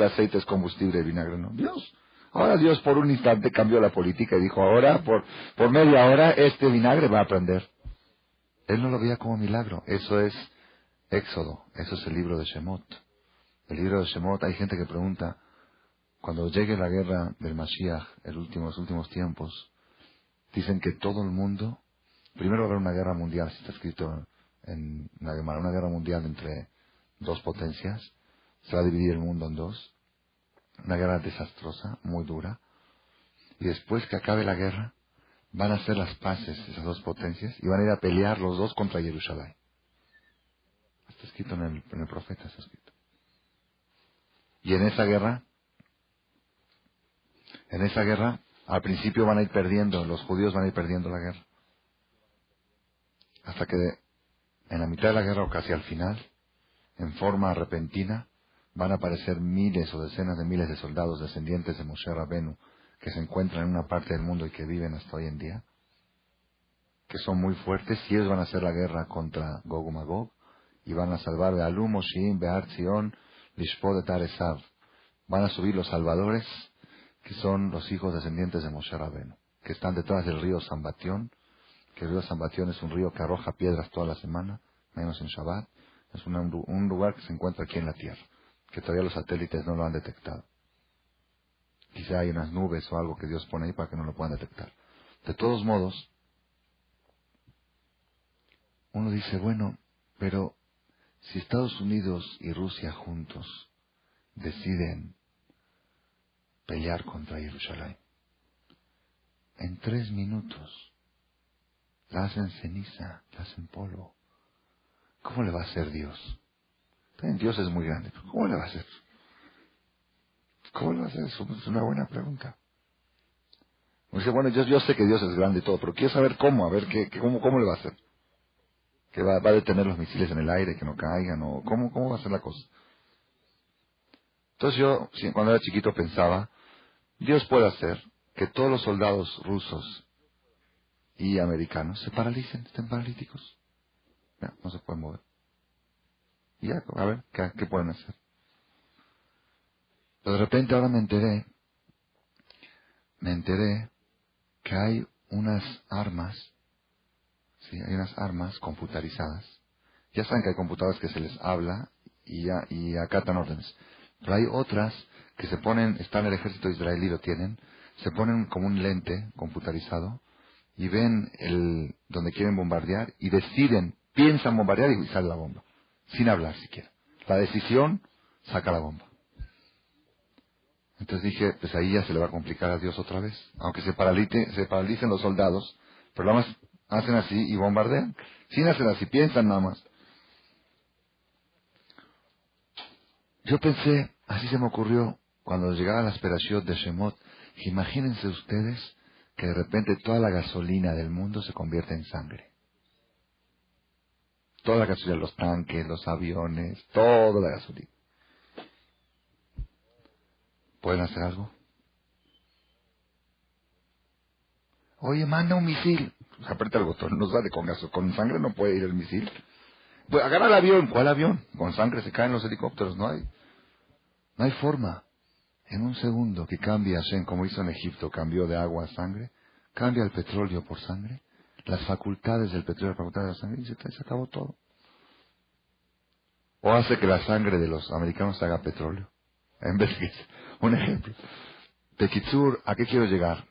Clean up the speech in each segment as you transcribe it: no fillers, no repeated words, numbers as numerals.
el aceite es combustible y el vinagre no? Dios. Ahora Dios por un instante cambió la política y dijo, ahora, por media hora, este vinagre va a aprender. Él no lo veía como milagro. Eso es Éxodo. Eso es el libro de Shemot. El libro de Shemot, hay gente que pregunta, cuando llegue la guerra del Mashiach, los últimos tiempos, dicen que todo el mundo, primero va a haber una guerra mundial, así está escrito en la Gemara, una guerra mundial entre dos potencias, se va a dividir el mundo en dos, una guerra desastrosa, muy dura, y después que acabe la guerra, van a hacer las paces esas dos potencias y van a ir a pelear los dos contra Jerusalén. Está escrito en el profeta, está escrito. Y en esa guerra, al principio van a ir perdiendo, los judíos van a ir perdiendo la guerra. Hasta que en la mitad de la guerra o casi al final, en forma repentina, van a aparecer miles o decenas de miles de soldados descendientes de Moshe Rabenu que se encuentran en una parte del mundo y que viven hasta hoy en día, que son muy fuertes, y ellos van a hacer la guerra contra Gog y Magog y van a salvar de Alum, Moshim, Be'ar Zion, Lishpod et Esav. Van a subir los salvadores, que son los hijos descendientes de Moshe Rabenu, que están detrás del río Sambatión, que el río Sambatión es un río que arroja piedras toda la semana, menos en Shabbat. Es un lugar que se encuentra aquí en la Tierra, que todavía los satélites no lo han detectado. Quizá hay unas nubes o algo que Dios pone ahí para que no lo puedan detectar. De todos modos, uno dice, bueno, pero si Estados Unidos y Rusia juntos deciden pelear contra Jerusalén, en 3 minutos la hacen ceniza, la hacen polvo. ¿Cómo le va a hacer Dios? Dios es muy grande, pero ¿cómo le va a hacer? ¿Cómo le va a hacer? Eso es una buena pregunta. Uno dice, bueno, yo sé que Dios es grande y todo, pero quiero saber cómo, a ver cómo le va a hacer. Que va a detener los misiles en el aire, que no caigan, o cómo va a ser la cosa. Entonces yo, cuando era chiquito, pensaba, Dios puede hacer que todos los soldados rusos y americanos se paralicen, estén paralíticos. Ya, no se pueden mover. Y ya, a ver, ¿qué pueden hacer? Pero de repente ahora me enteré que hay unas armas, sí, hay unas armas computarizadas. Ya saben que hay computadoras que se les habla y acatan órdenes. Pero hay otras que se ponen, está en el ejército israelí, lo tienen, se ponen como un lente computarizado y ven donde quieren bombardear y deciden, piensan bombardear y sale la bomba, sin hablar siquiera. La decisión saca la bomba. Entonces dije, pues ahí ya se le va a complicar a Dios otra vez. Aunque se paralicen los soldados, pero nada más hacen así y bombardean. Sin hacer así, piensan nada más. Yo pensé, así se me ocurrió, cuando llegaba la esperación de Shemot, que imagínense ustedes que de repente toda la gasolina del mundo se convierte en sangre. Toda la gasolina, los tanques, los aviones, toda la gasolina. ¿Pueden hacer algo? Oye, manda un misil. Aprieta el botón, no sale con gaso. Con sangre no puede ir el misil. Pues agarra el avión. ¿Cuál avión? Con sangre se caen los helicópteros. No hay forma. En un segundo que cambia Hashem, como hizo en Egipto, cambió de agua a sangre, cambia el petróleo por sangre, las facultades del petróleo por facultades de la sangre, y se acabó todo. O hace que la sangre de los americanos haga petróleo. En vez de un ejemplo. Tekitsur, ¿a qué quiero llegar?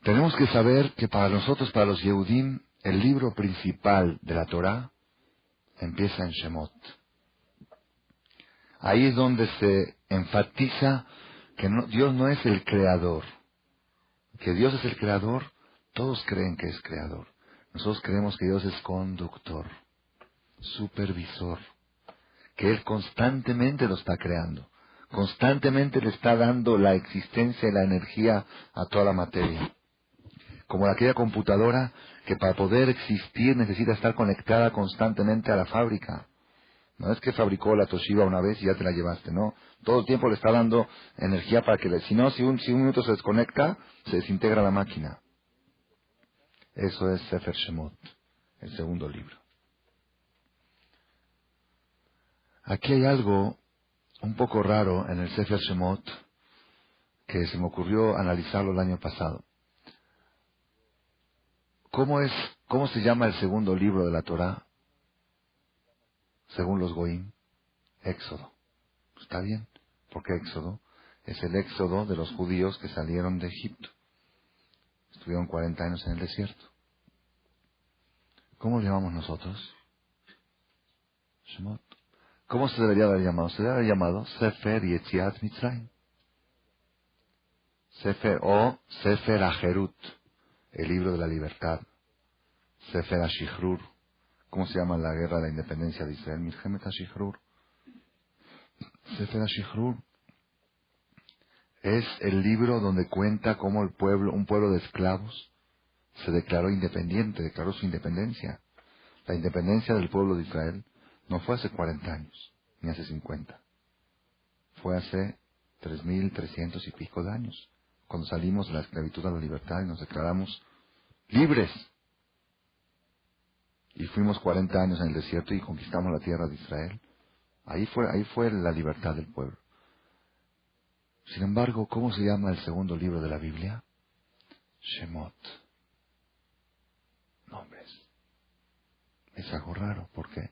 Tenemos que saber que para nosotros, para los Yehudim, el libro principal de la Torá empieza en Shemot. Ahí es donde se enfatiza que Dios no es el creador. Que Dios es el creador, todos creen que es creador. Nosotros creemos que Dios es conductor, supervisor, que Él constantemente lo está creando. Constantemente le está dando la existencia y la energía a toda la materia. Como aquella computadora que para poder existir necesita estar conectada constantemente a la fábrica. No es que fabricó la Toshiba una vez y ya te la llevaste, no. Todo el tiempo le está dando energía para que si un minuto se desconecta, se desintegra la máquina. Eso es Sefer Shemot, el segundo libro. Aquí hay algo un poco raro en el Sefer Shemot, que se me ocurrió analizarlo el año pasado. ¿Cómo se llama el segundo libro de la Torá, según los Goim? Éxodo. ¿Está bien? Porque Éxodo es el éxodo de los judíos que salieron de Egipto. Estuvieron 40 años en el desierto. ¿Cómo le llamamos nosotros? Shemot. ¿Cómo se debería haber llamado? Se debería haber llamado Sefer Yetziat Mitzrayim. Sefer Ajerut, el libro de la libertad. Sefer Ashihrur. ¿Cómo se llama la guerra de la independencia de Israel? Milchemet Ashihrur. Sefer Ashihrur es el libro donde cuenta cómo un pueblo de esclavos, se declaró independiente, declaró su independencia. La independencia del pueblo de Israel no fue hace 40 años, ni hace 50. Fue hace 3.300 y pico de años, cuando salimos de la esclavitud a la libertad y nos declaramos libres. Y fuimos 40 años en el desierto y conquistamos la tierra de Israel. Ahí fue la libertad del pueblo. Sin embargo, ¿cómo se llama el segundo libro de la Biblia? Shemot. Nombres. Es algo raro, porque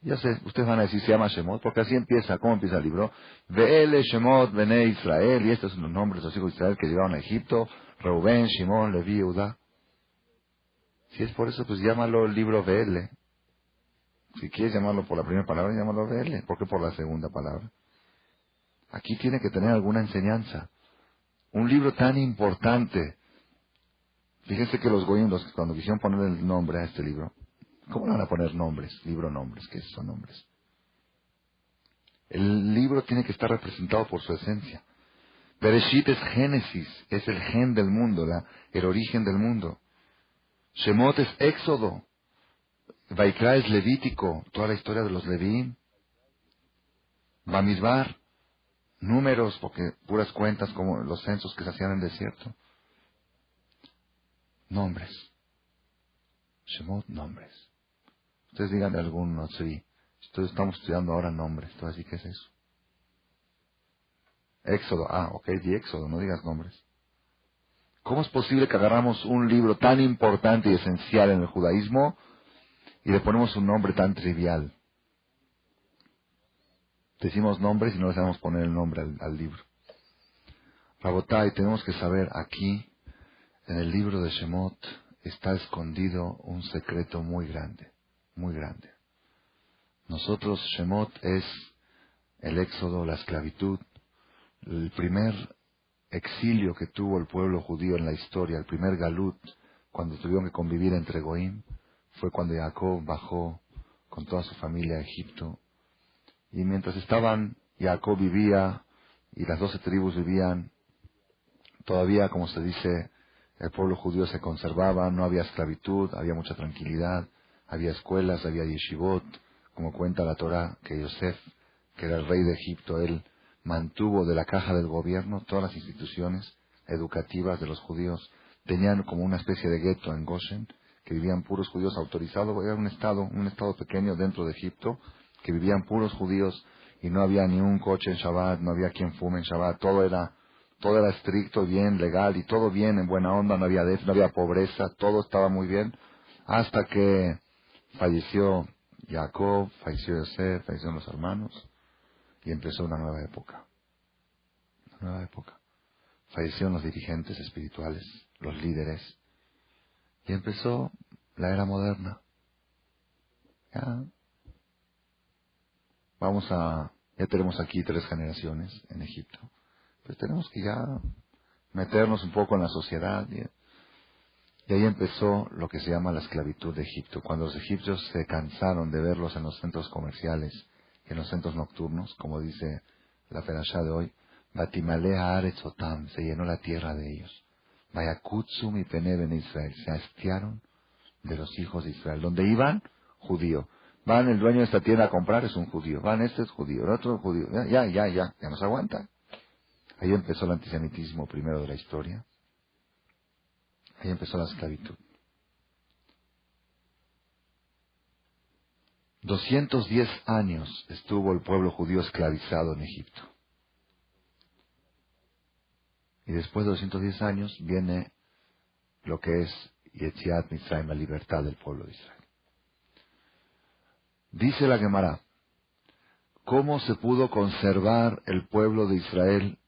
ya sé, ustedes van a decir se llama Shemot, porque así empieza. ¿Cómo empieza el libro? Ve'ele Shemot Bene Israel, y estos son los nombres de los hijos de Israel que llegaron a Egipto: Reubén, Shimón, Leví, Judá. Si es por eso, pues llámalo el libro Ve'ele. Si quieres llamarlo por la primera palabra, llámalo Ve'ele. ¿Por qué por la segunda palabra? Aquí tiene que tener alguna enseñanza. Un libro tan importante. Fíjense que los goyim, cuando quisieron poner el nombre a este libro, ¿cómo le van a poner nombres? Libro nombres, ¿qué son nombres? El libro tiene que estar representado por su esencia. Bereshit es Génesis, es el gen del mundo, el origen del mundo. Shemot es Éxodo. Vaikra es Levítico, toda la historia de los Levíim. Bamidbar, números, porque puras cuentas como los censos que se hacían en el desierto. Nombres. Shemot, nombres. Ustedes díganle alguno, sí. Estamos estudiando ahora nombres. Entonces, ¿qué es eso? Éxodo. Ok, di Éxodo, no digas nombres. ¿Cómo es posible que agarramos un libro tan importante y esencial en el judaísmo y le ponemos un nombre tan trivial? Decimos nombres y no le sabemos poner el nombre al libro. Rabotai, tenemos que saber, aquí, en el libro de Shemot, está escondido un secreto muy grande, muy grande. Nosotros, Shemot es el éxodo, la esclavitud, el primer exilio que tuvo el pueblo judío en la historia, el primer galut, cuando tuvieron que convivir entre Goim, fue cuando Jacob bajó con toda su familia a Egipto. Y mientras Jacob vivía y las 12 tribus vivían, todavía, como se dice, el pueblo judío se conservaba, no había esclavitud, había mucha tranquilidad, había escuelas, había yeshivot, como cuenta la Torá, que Yosef, que era el rey de Egipto, él mantuvo de la caja del gobierno todas las instituciones educativas de los judíos. Tenían como una especie de gueto en Goshen, que vivían puros judíos autorizados. Era un estado pequeño dentro de Egipto, que vivían puros judíos y no había ni un coche en Shabbat, no había quien fume en Shabbat, todo era estricto, bien, legal y todo bien, en buena onda, no había pobreza, todo estaba muy bien, hasta que falleció Jacob, falleció Yosef, fallecieron los hermanos, y empezó una nueva época. Una nueva época. Fallecieron los dirigentes espirituales, los líderes, y empezó la era moderna. Ya tenemos aquí 3 generaciones en Egipto. Pues tenemos que ya meternos un poco en la sociedad. Y ahí empezó lo que se llama la esclavitud de Egipto. Cuando los egipcios se cansaron de verlos en los centros comerciales y en los centros nocturnos, como dice la perashá de hoy, Batimale haaretz otam, se llenó la tierra de ellos. Vayakutsu mi pene ben Israel, se hastiaron de los hijos de Israel. Donde iban, judío. Van el dueño de esta tienda a comprar, es un judío. Van, este es judío, el otro es judío. Ya nos aguanta. Ahí empezó el antisemitismo primero de la historia. Ahí empezó la esclavitud. 210 años estuvo el pueblo judío esclavizado en Egipto. Y después de 210 años viene lo que es Yetziat Mitzrayim, la libertad del pueblo de Israel. Dice la Gemara, ¿cómo se pudo conservar el pueblo de Israel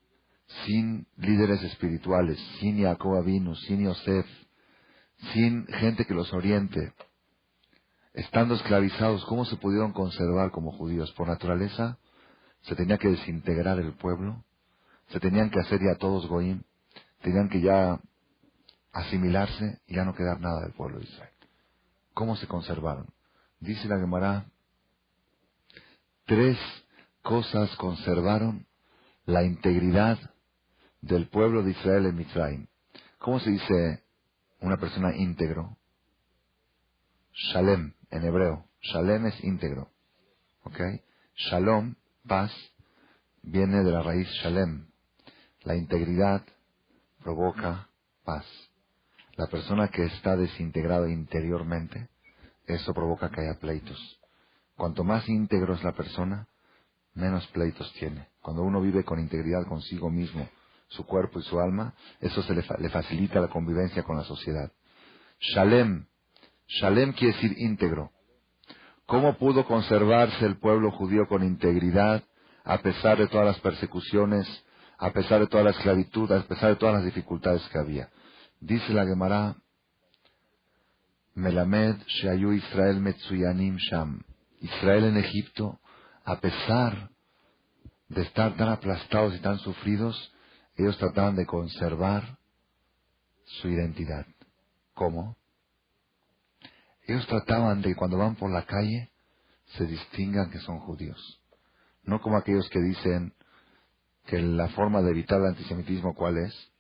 sin líderes espirituales, sin Jacob Avinu, sin Yosef, sin gente que los oriente? Estando esclavizados, ¿cómo se pudieron conservar como judíos? Por naturaleza, se tenía que desintegrar el pueblo, se tenían que hacer ya todos goyim, tenían que ya asimilarse y ya no quedar nada del pueblo de Israel. ¿Cómo se conservaron? Dice la Gemara, 3 cosas conservaron la integridad del pueblo de Israel en Mitzrayim. ¿Cómo se dice una persona íntegro? Shalem, en hebreo. Shalem es íntegro. ¿Ok? Shalom, paz, viene de la raíz Shalem. La integridad provoca paz. La persona que está desintegrada interiormente, eso provoca que haya pleitos. Cuanto más íntegro es la persona, menos pleitos tiene. Cuando uno vive con integridad consigo mismo, su cuerpo y su alma, eso le facilita la convivencia con la sociedad. Shalem. Shalem quiere decir íntegro. ¿Cómo pudo conservarse el pueblo judío con integridad a pesar de todas las persecuciones, a pesar de toda la esclavitud, a pesar de todas las dificultades que había? Dice la Gemara, Melamed Sheayu Israel Metzuyanim Sham. Israel en Egipto, a pesar de estar tan aplastados y tan sufridos, ellos trataban de conservar su identidad. ¿Cómo? Ellos trataban de, cuando van por la calle, se distingan que son judíos. No como aquellos que dicen que la forma de evitar el antisemitismo, ¿cuál es?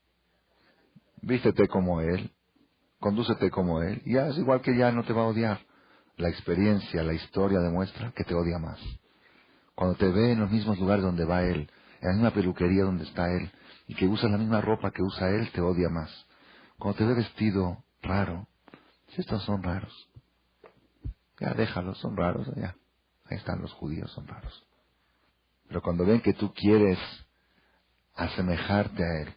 Vístete como él, condúcete como él, y ya es igual que ya no te va a odiar. La experiencia, la historia demuestra que te odia más. Cuando te ve en los mismos lugares donde va él, en la misma peluquería donde está él, y que usa la misma ropa que usa él, te odia más. Cuando te ve vestido raro, si estos son raros, ya déjalos, son raros, ya. Ahí están los judíos, son raros. Pero cuando ven que tú quieres asemejarte a él,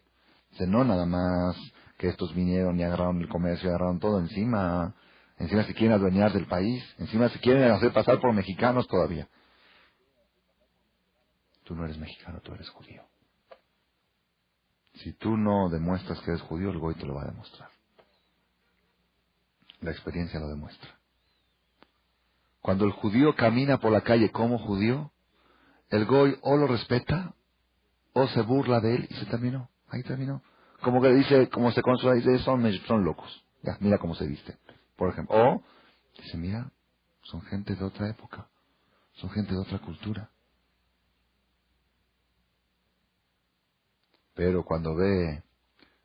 dice, no nada más que estos vinieron y agarraron el comercio, agarraron todo encima se quieren adueñar del país, encima se quieren hacer pasar por mexicanos todavía. Tú no eres mexicano, tú eres judío. Si tú no demuestras que eres judío, el goy te lo va a demostrar. La experiencia lo demuestra. Cuando el judío camina por la calle como judío, el goy o lo respeta o se burla de él y se terminó. Ahí terminó. Como que dice, como se consuela, dice, son locos. Ya, mira cómo se viste, por ejemplo. O dice, mira, son gente de otra época, son gente de otra cultura. Pero cuando ve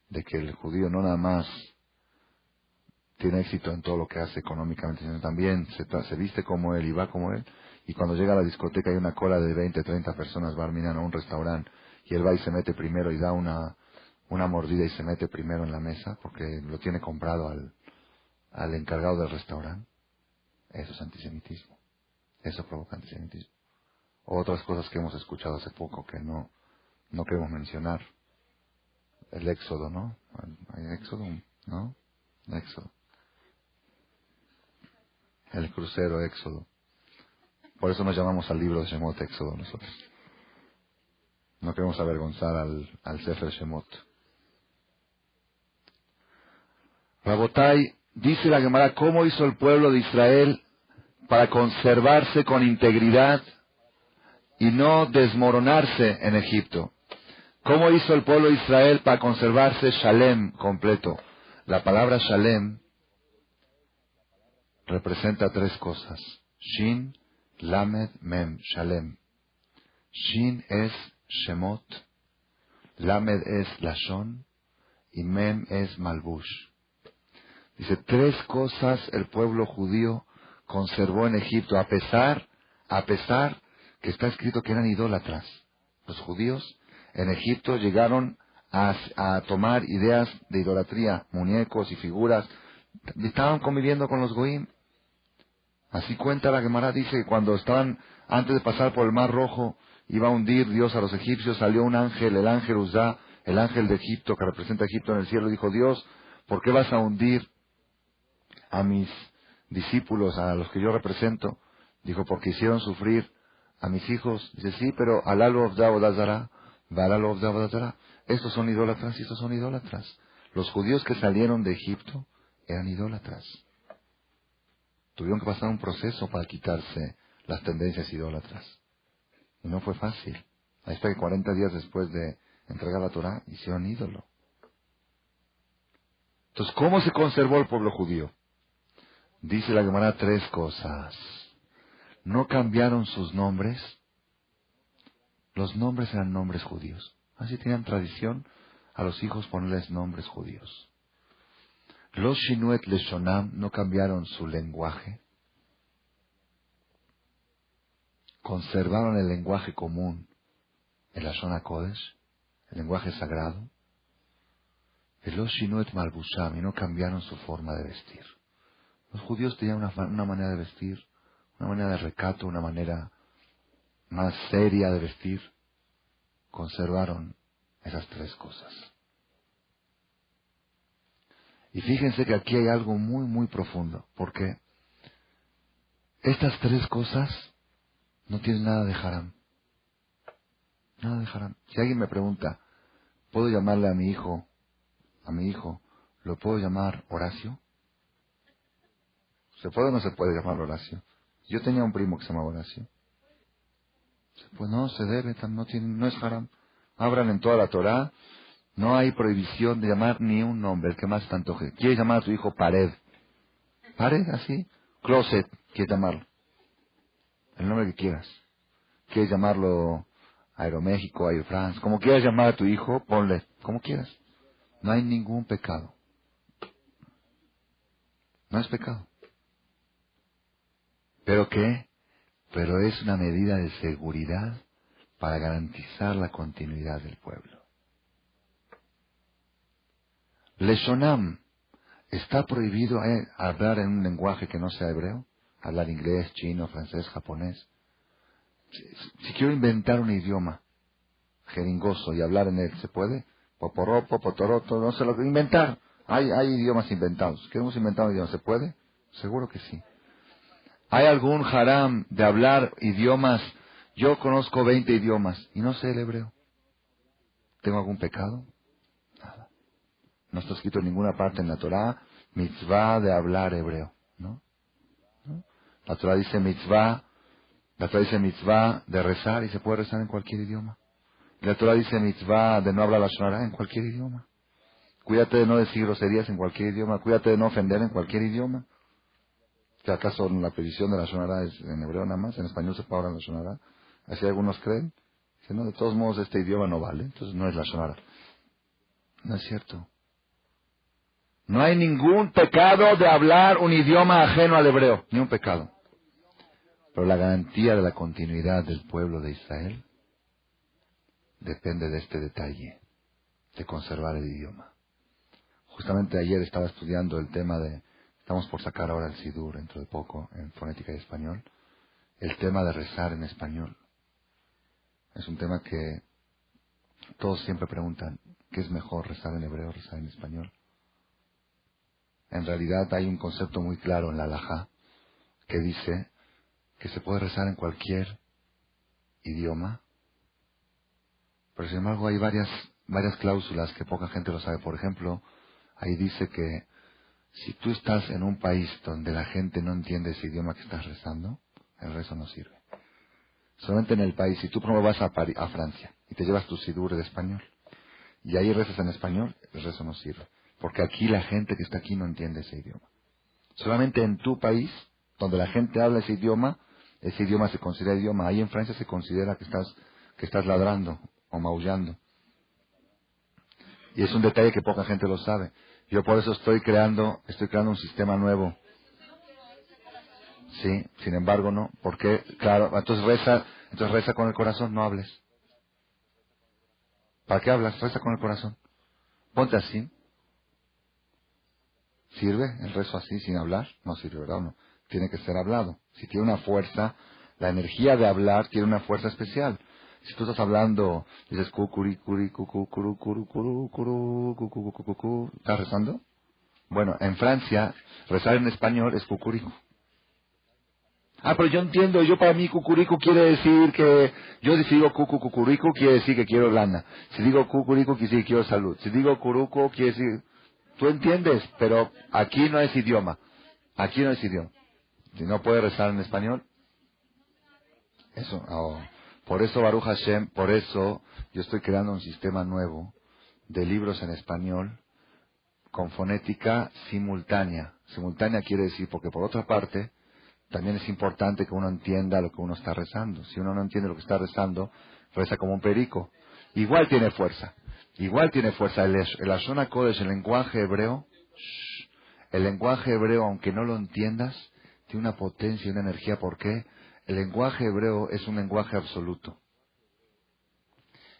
de que el judío no nada más tiene éxito en todo lo que hace económicamente, sino también se viste como él y va como él, y cuando llega a la discoteca hay una cola de 20, 30 personas, va a un restaurante, y él va y se mete primero y da una mordida y se mete primero en la mesa, porque lo tiene comprado al encargado del restaurante. Eso es antisemitismo. Eso provoca antisemitismo. Otras cosas que hemos escuchado hace poco que no queremos mencionar. El éxodo, ¿no? ¿Hay éxodo? ¿No? Éxodo. El crucero éxodo. Por eso nos llamamos al libro de Shemot Éxodo nosotros. No queremos avergonzar al Sefer Shemot. Rabotai, dice la Gemara, ¿cómo hizo el pueblo de Israel para conservarse con integridad y no desmoronarse en Egipto? ¿Cómo hizo el pueblo de Israel para conservarse Shalem completo? La palabra Shalem representa 3 cosas. Shin, Lamed, Mem, Shalem. Shin es Shemot, Lamed es Lashon y Mem es Malbush. Dice, 3 cosas el pueblo judío conservó en Egipto, a pesar que está escrito que eran idólatras. Los judíos en Egipto llegaron a tomar ideas de idolatría, muñecos y figuras. Estaban conviviendo con los goyim. Así cuenta la Gemara, dice que cuando estaban, antes de pasar por el Mar Rojo, iba a hundir Dios a los egipcios, salió un ángel, el ángel Uzá, el ángel de Egipto, que representa a Egipto en el cielo, dijo: Dios, ¿por qué vas a hundir a mis discípulos, a los que yo represento? Dijo: porque hicieron sufrir a mis hijos. Dice: sí, pero Alalo of Davodazara, Balalo of Davodazara. Estos son idólatras y estos son idólatras. Los judíos que salieron de Egipto eran idólatras. Tuvieron que pasar un proceso para quitarse las tendencias idólatras. Y no fue fácil. Ahí está que 40 días después de entregar la Torá, hicieron ídolo. Entonces, ¿cómo se conservó el pueblo judío? Dice la Gemara 3 cosas. No cambiaron sus nombres. Los nombres eran nombres judíos. Así tenían tradición a los hijos ponerles nombres judíos. Los Shinuet Leshonam no cambiaron su lenguaje. Conservaron el lenguaje común, el Lashon HaKodesh, el lenguaje sagrado. Los Shinuet Malbusham, y no cambiaron su forma de vestir. Los judíos tenían una manera de vestir, una manera de recato, una manera más seria de vestir. Conservaron esas 3 cosas. Y fíjense que aquí hay algo muy, muy profundo, porque estas 3 cosas no tienen nada de haram. Nada de haram. Si alguien me pregunta, ¿puedo llamarle a mi hijo, lo puedo llamar Horacio? ¿Se puede o no se puede llamar Horacio? Yo tenía un primo que se llamaba Horacio. Pues no, se debe, no es haram. Abran en toda la Torá, no hay prohibición de llamar ni un nombre, el que más te antoje. ¿Quieres llamar a tu hijo Pared? Pared, así. Closet, ¿quieres llamarlo? El nombre que quieras. ¿Quieres llamarlo Aeroméxico, Air France? Como quieras llamar a tu hijo, ponle, como quieras. No hay ningún pecado. No es pecado. ¿Pero qué? Pero es una medida de seguridad para garantizar la continuidad del pueblo. Leshonam, ¿está prohibido hablar en un lenguaje que no sea hebreo? Hablar inglés, chino, francés, japonés. Si quiero inventar un idioma jeringoso y hablar en él, ¿se puede? Poporopo, potoroto, no se lo inventar. Hay idiomas inventados. ¿Queremos inventar un idioma? ¿Se puede? Seguro que sí. ¿Hay algún haram de hablar idiomas? Yo conozco 20 idiomas y no sé el hebreo. ¿Tengo algún pecado? Nada. No está escrito en ninguna parte en la Torá mitzvah de hablar hebreo, ¿no? La Torá dice mitzvah de rezar y se puede rezar en cualquier idioma. Y la Torá dice mitzvah de no hablar la Shonará en cualquier idioma. Cuídate de no decir groserías en cualquier idioma. Cuídate de no ofender en cualquier idioma. ¿Que acaso la prohibición de la Shonará es en hebreo nada más? ¿En español se puede hablar la Shonará? Así algunos creen. Dicen, no, de todos modos este idioma no vale, entonces no es la Shonará. No es cierto. No hay ningún pecado de hablar un idioma ajeno al hebreo. Ni un pecado. Pero la garantía de la continuidad del pueblo de Israel depende de este detalle, de conservar el idioma. Justamente ayer estaba estudiando el tema estamos por sacar ahora el Sidur dentro de poco, en fonética y español, el tema de rezar en español. Es un tema que todos siempre preguntan, ¿qué es mejor, rezar en hebreo o rezar en español? En realidad hay un concepto muy claro en la halajá que dice que se puede rezar en cualquier idioma, pero sin embargo hay varias cláusulas que poca gente lo sabe. Por ejemplo, ahí dice que si tú estás en un país donde la gente no entiende ese idioma que estás rezando, el rezo no sirve. Solamente en el país, si tú vas a Francia y te llevas tu sidur de español y ahí rezas en español, el rezo no sirve. Porque aquí la gente que está aquí no entiende ese idioma. Solamente en tu país, donde la gente habla ese idioma se considera idioma. Ahí en Francia se considera que estás ladrando o maullando. Y es un detalle que poca gente lo sabe. Yo por eso estoy creando un sistema nuevo. Sí, sin embargo no, porque, claro, entonces reza con el corazón, no hables. ¿Para qué hablas? Reza con el corazón. Ponte así. ¿Sirve el rezo así, sin hablar? No sirve, ¿verdad o no? tiene que ser hablado. Si tiene una fuerza, la energía de hablar tiene una fuerza especial. Si tú estás hablando, dices cucuri, curi, cucu, curu, curu, curu, curu, cucu, cucu, cucu, ¿estás rezando? Bueno, en Francia, rezar en español es cucuricu. Ah, pero yo entiendo, yo para mí cucuricu quiere decir que, yo si digo cucuricu quiere decir que quiero lana. Si digo cucuricu quiere decir que quiero salud. Si digo curuco quiere decir, tú entiendes, pero aquí no es idioma. Aquí no es idioma. Si no puede rezar en español, eso, oh. Por eso Baruch Hashem, por eso yo estoy creando un sistema nuevo de libros en español con fonética simultánea. Simultánea quiere decir, porque por otra parte, también es importante que uno entienda lo que uno está rezando. Si uno no entiende lo que está rezando, reza como un perico. Igual tiene fuerza. Igual tiene fuerza. El Lashon HaKodesh, el lenguaje hebreo, el lenguaje hebreo, aunque no lo entiendas, tiene una potencia y una energía. ¿Por qué? El lenguaje hebreo es un lenguaje absoluto.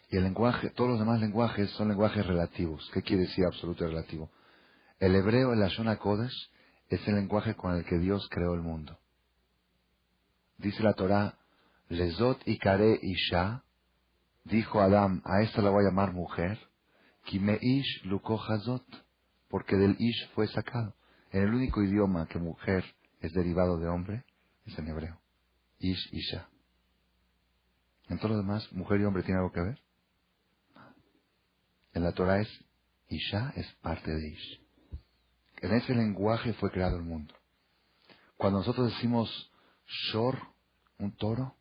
Y el lenguaje, todos los demás lenguajes son lenguajes relativos. ¿Qué quiere decir absoluto y relativo? El hebreo, el Lashon HaKodesh, es el lenguaje con el que Dios creó el mundo. Dice la Torá, Lezot ikare isha, dijo Adán, a esta la voy a llamar mujer, Kimeish luko hazot, porque del ish fue sacado. En el único idioma que mujer es derivado de hombre, es en hebreo. Ish, isha. En todo lo demás, mujer y hombre tienen algo que ver. En la Torá es, isha es parte de ish. En ese lenguaje fue creado el mundo. Cuando nosotros decimos shor, un toro,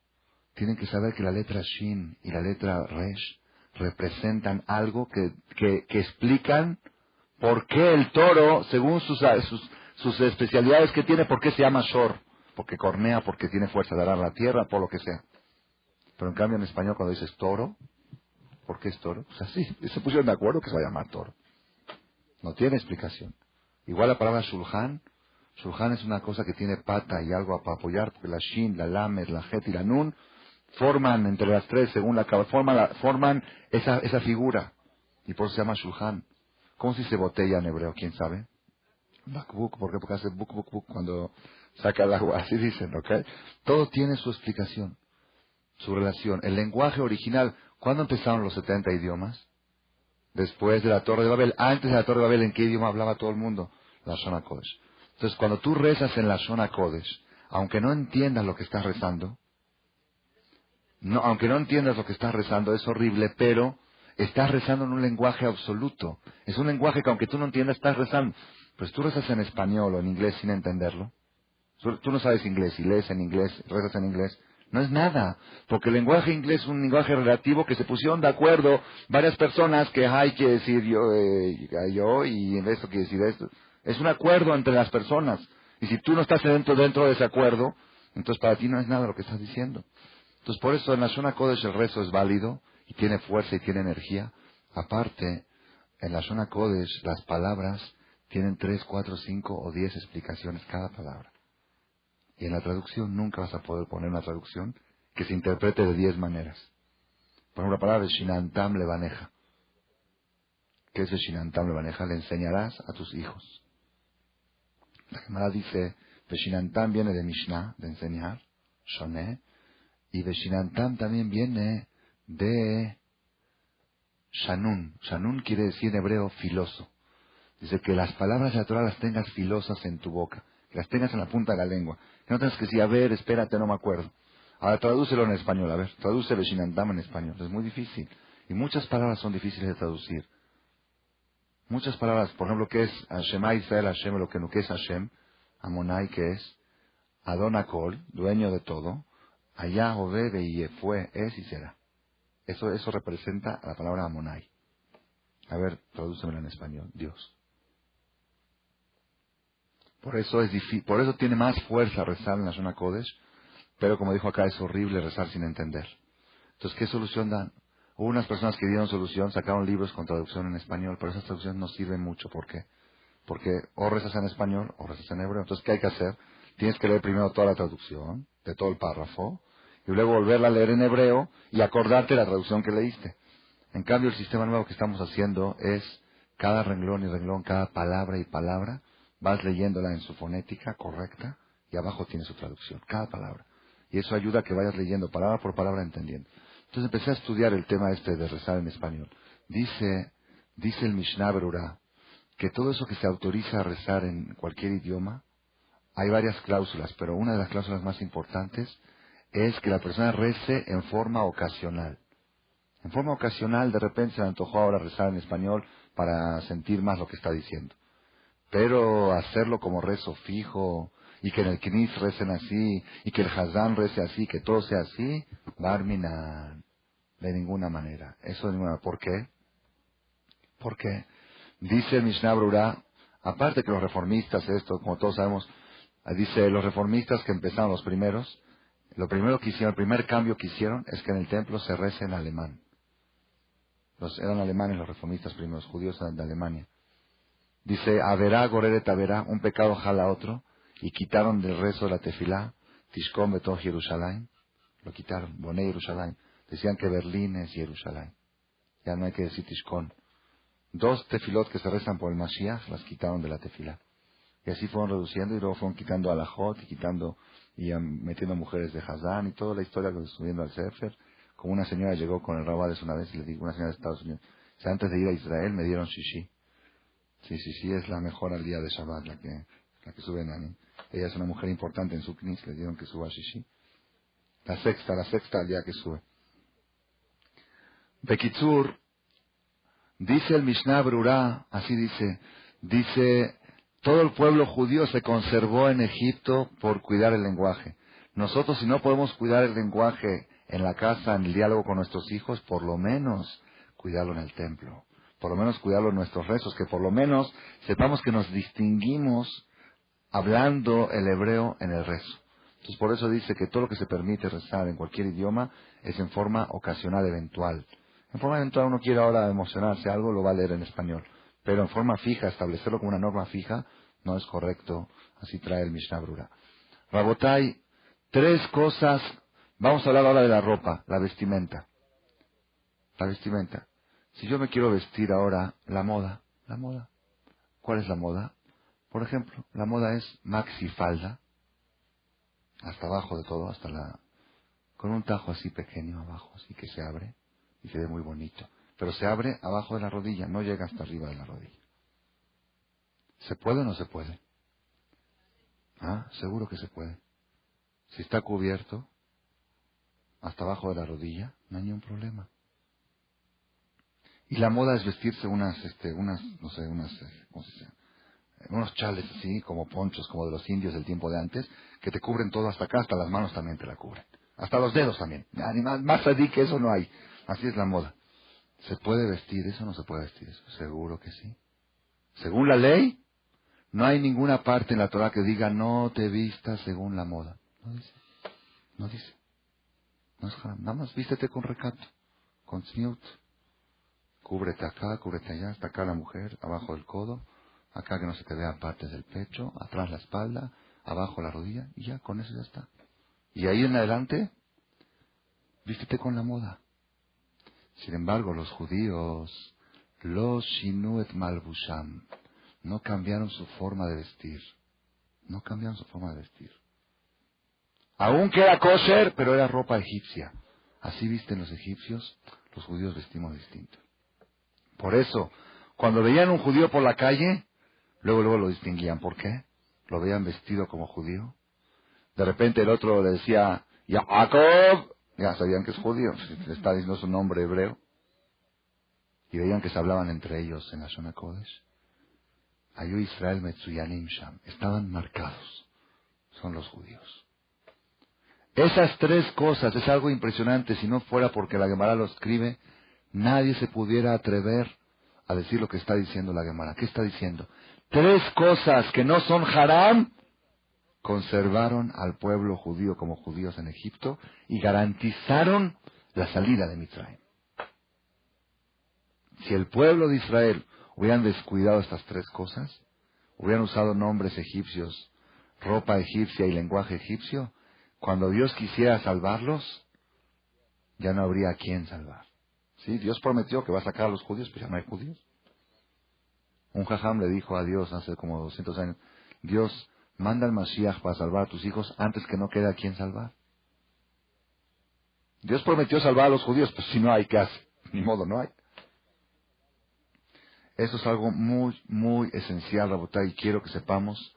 tienen que saber que la letra shin y la letra resh representan algo que explican por qué el toro, según sus especialidades que tiene, por qué se llama shor. Porque cornea, porque tiene fuerza de arar la tierra, por lo que sea. Pero en cambio en español cuando dices toro, ¿por qué es toro? O sea, sí, se pusieron de acuerdo que se va a llamar toro. No tiene explicación. Igual la palabra shulhan, shulhan es una cosa que tiene pata y algo para apoyar, porque la shin, la lamed, la het y la nun forman entre las tres, según la forman esa figura. Y por eso se llama shulhan. ¿Cómo se dice botella en hebreo? ¿Quién sabe? Bakbuk, ¿por qué? Porque hace buk, buk, buk cuando saca el agua. Así dicen, ¿ok? Todo tiene su explicación, su relación. El lenguaje original, ¿cuándo empezaron los 70 idiomas? Después de la Torre de Babel. Antes de la Torre de Babel, ¿en qué idioma hablaba todo el mundo? La Shona Kodesh. Entonces, cuando tú rezas en la Shona Kodesh, aunque no entiendas lo que estás rezando, aunque no entiendas lo que estás rezando, es horrible, pero estás rezando en un lenguaje absoluto. Es un lenguaje que aunque tú no entiendas, estás rezando. Pues tú rezas en español o en inglés sin entenderlo. Tú no sabes inglés y lees en inglés, rezas en inglés. No es nada, porque el lenguaje inglés es un lenguaje relativo que se pusieron de acuerdo varias personas que hay que decir yo y en esto quiere decir esto. Es un acuerdo entre las personas. Y si tú no estás dentro de ese acuerdo, entonces para ti no es nada lo que estás diciendo. Entonces por eso en la Shona Kodesh el rezo es válido y tiene fuerza y tiene energía. Aparte, en la Shona Kodesh las palabras tienen 3, 4, 5 o 10 explicaciones cada palabra. Y en la traducción nunca vas a poder poner una traducción que se interprete de 10 maneras. Por ejemplo, la palabra Veshinantam Levaneja. ¿Qué es Veshinantam Levaneja? Le enseñarás a tus hijos. La Gemara dice, Veshinantam viene de Mishnah, de enseñar, Shoneh, y Veshinantam también viene de Shanun. Shanun quiere decir en hebreo filoso. Dice que las palabras de la Torah las tengas filosas en tu boca, que las tengas en la punta de la lengua. Que no tengas que decir, a ver, espérate, no me acuerdo. Ahora tradúcelo en español, a ver, traduce Veshinantam en español. Es muy difícil. Y muchas palabras son difíciles de traducir. Muchas palabras, por ejemplo, ¿qué es Shema Israel Hashem, lo que no que es Hashem? Amonai, que es Adonakol, dueño de todo. Allá, Ove, y fue, es y será. Eso representa a la palabra Amonai. A ver, tradúcemela en español, Dios. Por eso es difícil, por eso tiene más fuerza rezar en la Shona Kodesh, pero como dijo acá, es horrible rezar sin entender. Entonces, ¿qué solución dan? Hubo unas personas que dieron solución, sacaron libros con traducción en español, pero esas traducciones no sirven mucho. ¿Por qué? Porque o rezas en español o rezas en hebreo. Entonces, ¿qué hay que hacer? Tienes que leer primero toda la traducción, de todo el párrafo, y luego volverla a leer en hebreo y acordarte la traducción que leíste. En cambio, el sistema nuevo que estamos haciendo es cada renglón y renglón, cada palabra y palabra, vas leyéndola en su fonética correcta y abajo tiene su traducción, cada palabra. Y eso ayuda a que vayas leyendo palabra por palabra, entendiendo. Entonces empecé a estudiar el tema este de rezar en español. Dice el Mishnah Berurah que todo eso que se autoriza a rezar en cualquier idioma, hay varias cláusulas, pero una de las cláusulas más importantes es que la persona rece en forma ocasional. En forma ocasional, de repente se le antojó ahora rezar en español para sentir más lo que está diciendo. Pero hacerlo como rezo fijo, y que en el Knis recen así, y que el Hazán rece así, que todo sea así, Barminan, de ninguna manera. Eso de ninguna manera. ¿Por qué? Porque dice el Mishnah Berurah, aparte que los reformistas, esto, como todos sabemos, dice los reformistas que empezaron los primeros, lo primero que hicieron, el primer cambio que hicieron es que en el templo se reza en alemán. Eran alemanes los reformistas primeros, judíos de Alemania. Dice, Averá, Goreret Averá, un pecado jala a otro, y quitaron del rezo de la tefilá, Tishkon Beton Jerusalén, lo quitaron, Boné Jerusalén. Decían que Berlín es Jerusalén. Ya no hay que decir Tishkon. 2 tefilot que se rezan por el Mashiach, las quitaron de la tefilá. Y así fueron reduciendo, y luego fueron quitando alajot, y quitando, y metiendo mujeres de Hazán, y toda la historia que estoy subiendo al Sefer. Como una señora llegó con el Rabades una vez, y le digo, una señora de Estados Unidos, o sea, antes de ir a Israel me dieron shishi. Sí, es la mejor al día de Shabbat, la que sube Nani. Ella es una mujer importante en su knis, le dieron que suba shishi. La sexta al día que sube. Bekitsur, dice el Mishnah Berurah, así dice, todo el pueblo judío se conservó en Egipto por cuidar el lenguaje. Nosotros, si no podemos cuidar el lenguaje en la casa, en el diálogo con nuestros hijos, por lo menos cuidarlo en el templo. Por lo menos cuidarlo en nuestros rezos, que por lo menos sepamos que nos distinguimos hablando el hebreo en el rezo. Entonces por eso dice que todo lo que se permite rezar en cualquier idioma es en forma ocasional, eventual. En forma eventual uno quiere ahora emocionarse algo, lo va a leer en español. Pero en forma fija, establecerlo como una norma fija, no es correcto. Así trae el Mishnah Berurah. Rabotai, 3 cosas. Vamos a hablar ahora de la ropa, la vestimenta. La vestimenta. Si yo me quiero vestir ahora, la moda. ¿Cuál es la moda? Por ejemplo, la moda es maxi falda, hasta abajo de todo, con un tajo así pequeño abajo, así que se abre y se ve muy bonito. Pero se abre abajo de la rodilla, no llega hasta arriba de la rodilla. ¿Se puede o no se puede? Seguro que se puede. Si está cubierto hasta abajo de la rodilla, no hay ningún problema. Y la moda es vestirse unos chales así, como ponchos, como de los indios del tiempo de antes, que te cubren todo hasta acá, hasta las manos también te la cubren. Hasta los dedos también. Más allí que eso no hay. Así es la moda. ¿Se puede vestir eso o no se puede vestir eso? Seguro que sí. Según la ley, no hay ninguna parte en la Torah que diga no te vistas según la moda. No dice. No es haram. Nada más vístete con recato, con tzniut. Cúbrete acá, cúbrete allá, hasta acá la mujer, abajo del codo, acá que no se te vea partes del pecho, atrás la espalda, abajo la rodilla, y ya, con eso ya está. Y ahí en adelante, vístete con la moda. Sin embargo, los judíos, los shinuet malbusham, no cambiaron su forma de vestir. Aún queda kosher, pero era ropa egipcia. Así visten los egipcios, los judíos vestimos distinto. Por eso, cuando veían un judío por la calle, luego lo distinguían. ¿Por qué? Lo veían vestido como judío. De repente el otro le decía, Jacob, ya sabían que es judío, le está diciendo su nombre hebreo. Y veían que se hablaban entre ellos en la Shona Kodesh. Ayu Israel Metzuyanim Sham. Estaban marcados. Son los judíos. Esas 3 cosas es algo impresionante. Si no fuera porque la Gemara lo escribe, nadie se pudiera atrever a decir lo que está diciendo la Gemara. ¿Qué está diciendo? 3 cosas que no son haram conservaron al pueblo judío como judíos en Egipto y garantizaron la salida de Mitzrayim. Si el pueblo de Israel hubieran descuidado estas 3 cosas, hubieran usado nombres egipcios, ropa egipcia y lenguaje egipcio, cuando Dios quisiera salvarlos, ya no habría a quién salvar. ¿Sí? Dios prometió que va a sacar a los judíos, pero ya no hay judíos. Un jajam le dijo a Dios hace como 200 años, Dios, Manda al Mashiach para salvar a tus hijos antes que no quede a quien salvar. Dios prometió salvar a los judíos, pues si no hay, ¿qué hace? Ni modo, no hay. Eso es algo muy, muy esencial, Rabotay, y quiero que sepamos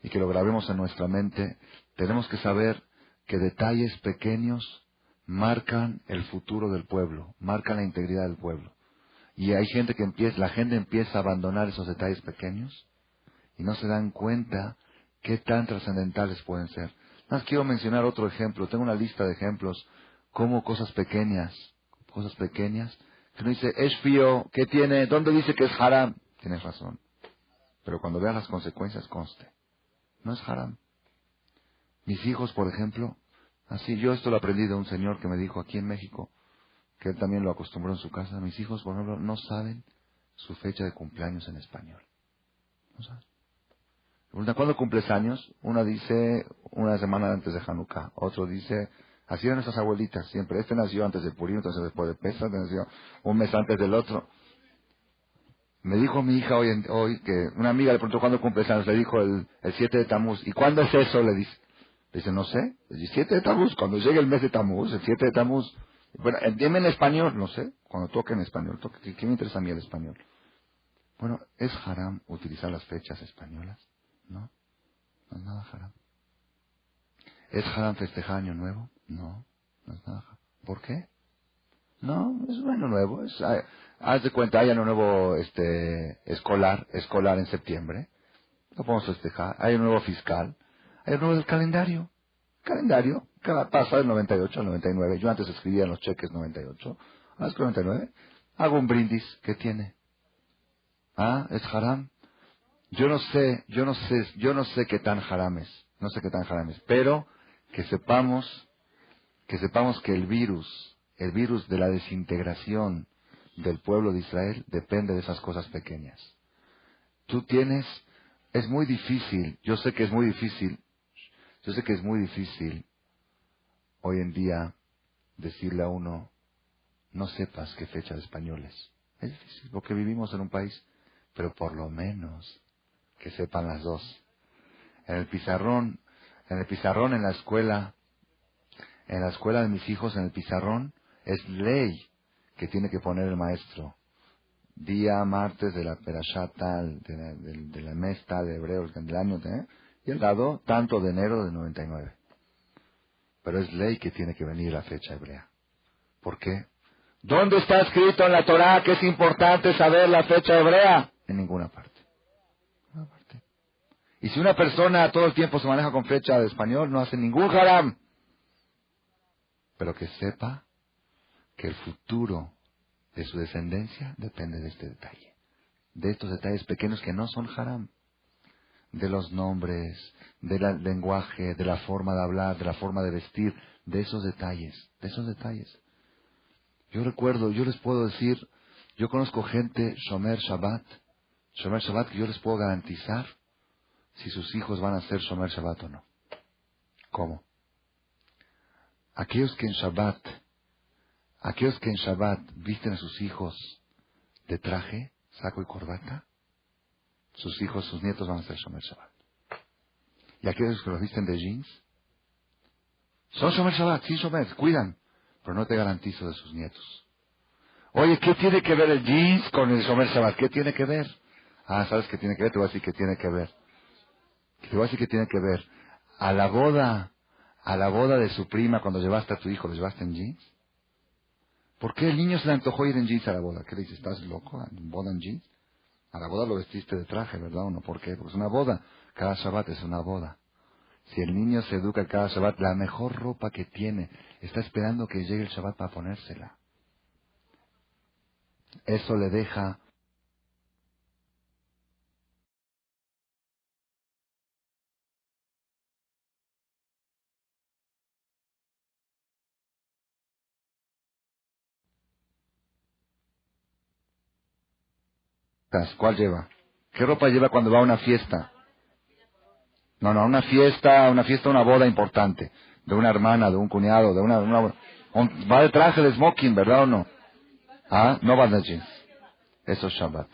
y que lo grabemos en nuestra mente. Tenemos que saber que detalles pequeños marcan el futuro del pueblo, marcan la integridad del pueblo. Y hay gente que la gente empieza a abandonar esos detalles pequeños y no se dan cuenta qué tan trascendentales pueden ser. Nada más quiero mencionar otro ejemplo. Tengo una lista de ejemplos, como cosas pequeñas, que uno dice, es fío, ¿qué tiene? ¿Dónde dice que es haram? Tienes razón. Pero cuando veas las consecuencias, conste. No es haram. Mis hijos, por ejemplo, así, yo esto lo aprendí de un señor que me dijo aquí en México, que él también lo acostumbró en su casa. Mis hijos, por ejemplo, no saben su fecha de cumpleaños en español. No saben. Pregunta, ¿cuándo cumples años? Una dice una semana antes de Hanukkah. Otro dice, así eran nuestras abuelitas siempre. Este nació antes de Purim, entonces después de Pesach, nació un mes antes del otro. Me dijo mi hija hoy que una amiga le preguntó cuándo cumples años. Le dijo el 7 de Tamuz. ¿Y cuándo es eso? Le dice. Le dice, no sé. El 7 de Tamuz, cuando llegue el mes de Tamuz, el 7 de Tamuz. Bueno, dime en español, no sé. Cuando toque en español. ¿Qué me interesa a mí el español? Bueno, ¿es haram utilizar las fechas españolas? No, no es nada haram. ¿Es haram festejar Año Nuevo? No, no es nada haram. ¿Por qué? No, es un Año Nuevo. Haz de cuenta, hay Año Nuevo escolar en septiembre. Lo podemos festejar. Hay Año Nuevo fiscal. Hay Año Nuevo del calendario. Calendario. Cada pasa del 98 al 99. Yo antes escribía en los cheques 98. Ahora es 99. Hago un brindis. ¿Qué tiene? Ah, ¿es haram? Yo no sé qué tan haram es. No sé qué tan haram es. Pero que sepamos que el virus de la desintegración del pueblo de Israel depende de esas cosas pequeñas. Es muy difícil, yo sé que es muy difícil hoy en día decirle a uno, no sepas qué fecha de español es. Es difícil, porque vivimos en un país, pero por lo menos que sepan las dos. En el pizarrón, en la escuela de mis hijos, en el pizarrón, es ley que tiene que poner el maestro. Día martes de la perashata, de la mes tal, de Hebreos, del año, y el dado tanto de enero de 99. Pero es ley que tiene que venir la fecha hebrea. ¿Por qué? ¿Dónde está escrito en la Torá que es importante saber la fecha hebrea? En ninguna parte. Y si una persona todo el tiempo se maneja con fecha de español, no hace ningún haram. Pero que sepa que el futuro de su descendencia depende de este detalle. De estos detalles pequeños que no son haram. De los nombres, del lenguaje, de la forma de hablar, de la forma de vestir, de esos detalles. Yo les puedo decir, yo conozco gente, Shomer Shabbat, que yo les puedo garantizar si sus hijos van a ser Shomer Shabbat o no. ¿Cómo? Aquellos que en Shabbat visten a sus hijos de traje, saco y corbata, sus nietos van a ser Shomer Shabbat. Y aquellos que los visten de jeans, son Shomer Shabbat, sí Shomer, cuidan, pero no te garantizo de sus nietos. Oye, ¿qué tiene que ver el jeans con el Shomer Shabbat? ¿Qué tiene que ver? Ah, ¿sabes qué tiene que ver? Te voy a decir qué tiene que ver. A la boda de su prima, cuando llevaste a tu hijo, ¿lo llevaste en jeans? ¿Por qué el niño se le antojó ir en jeans a la boda? ¿Qué le dices? ¿Estás loco? ¿Boda en jeans? A la boda lo vestiste de traje, ¿verdad o no? ¿Por qué? Porque es una boda. Cada Shabbat es una boda. Si el niño se educa cada Shabbat, la mejor ropa que tiene, está esperando que llegue el Shabbat para ponérsela. Eso le deja ¿Cuál lleva? ¿Qué ropa lleva cuando va a una fiesta? No, una boda importante. De una hermana, de un cuñado, va de traje de smoking, ¿verdad o no? Ah, no va de jeans. Eso es Shabbat.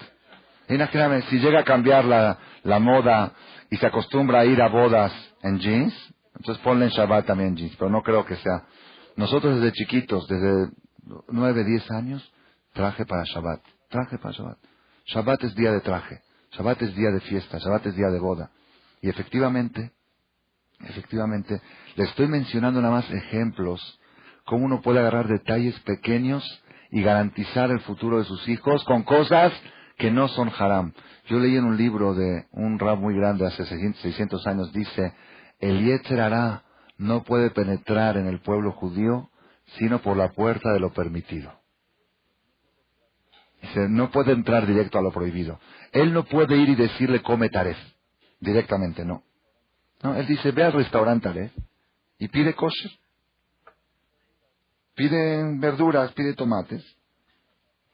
Imagíname, si llega a cambiar la moda y se acostumbra a ir a bodas en jeans, entonces ponle en Shabbat también jeans, pero no creo que sea. Nosotros desde chiquitos, desde 9, 10 años, traje para Shabbat, traje para Shabbat. Shabbat es día de traje, Shabbat es día de fiesta, Shabbat es día de boda. Y efectivamente, le estoy mencionando nada más ejemplos, cómo uno puede agarrar detalles pequeños y garantizar el futuro de sus hijos con cosas que no son haram. Yo leí en un libro de un rab muy grande hace 600 años, dice, el Yetzer Hará no puede penetrar en el pueblo judío sino por la puerta de lo permitido. Dice, no puede entrar directo a lo prohibido. Él no puede ir y decirle come taref, directamente, no. No, él dice, ve al restaurante Taref y pide kosher. Pide verduras, pide tomates.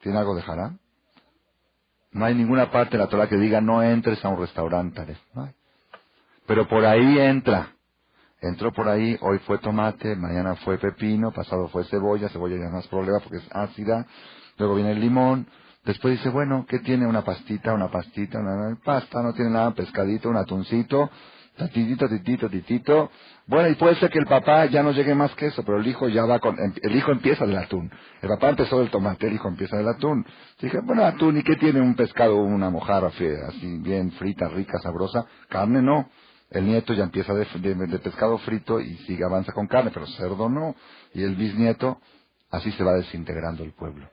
¿Tiene algo de haram? No hay ninguna parte de la Torah que diga no entres a un restaurante Taref. No hay. Pero por ahí entra. Entró por ahí, hoy fue tomate, mañana fue pepino, pasado fue cebolla ya no es problema porque es ácida. Luego viene el limón. Después dice, bueno, ¿qué tiene? Una pastita, una pasta, no tiene nada, pescadito, un atuncito, titito. Bueno, y puede ser que el papá ya no llegue más que eso, pero el hijo ya va el hijo empieza del atún. El papá empezó del tomate, el hijo empieza del atún. Dije, bueno, atún, ¿y qué tiene un pescado, una mojarra así bien frita, rica, sabrosa? Carne no. El nieto ya empieza de pescado frito y sigue, avanza con carne, pero cerdo no. Y el bisnieto, así se va desintegrando el pueblo.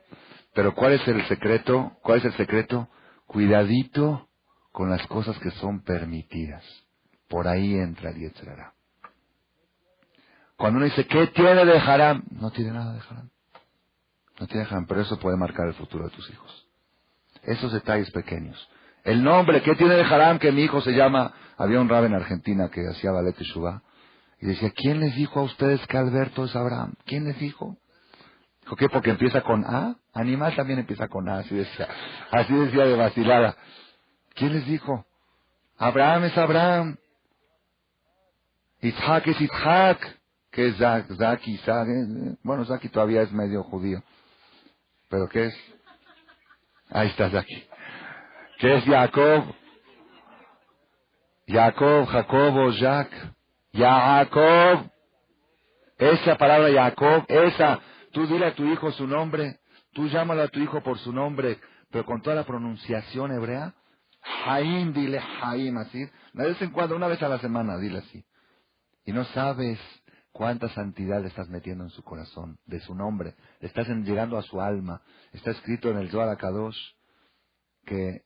Pero ¿cuál es el secreto? ¿Cuál es el secreto? Cuidadito con las cosas que son permitidas. Por ahí entra el Yetzer Hará. Cuando uno dice, ¿qué tiene de haram? No tiene nada de haram. No tiene haram, pero eso puede marcar el futuro de tus hijos. Esos detalles pequeños. El nombre, ¿qué tiene de haram que mi hijo se llama? Había un rab en Argentina que hacía ballet Teshuvah y decía, ¿quién les dijo a ustedes que Alberto es Abraham? ¿Quién les dijo? Dijo, ¿qué? Porque empieza con A. Animal también empieza con A, así decía de vacilada. ¿Quién les dijo? Abraham es Abraham. Isaac es Isaac. ¿Qué es Zaki, Isaac? Bueno, Zaki todavía es medio judío. ¿Pero qué es? Ahí está Zaki. ¿Qué es Jacob? Jacobo, Jacob. Esa palabra Jacob, tú dile a tu hijo su nombre, tú llámalo a tu hijo por su nombre, pero con toda la pronunciación hebrea. Jaim, dile Jaim, así. De vez en cuando, una vez a la semana, dile así. Y no sabes cuánta santidad le estás metiendo en su corazón, de su nombre. Le estás llegando a su alma. Está escrito en el Zohar HaKadosh que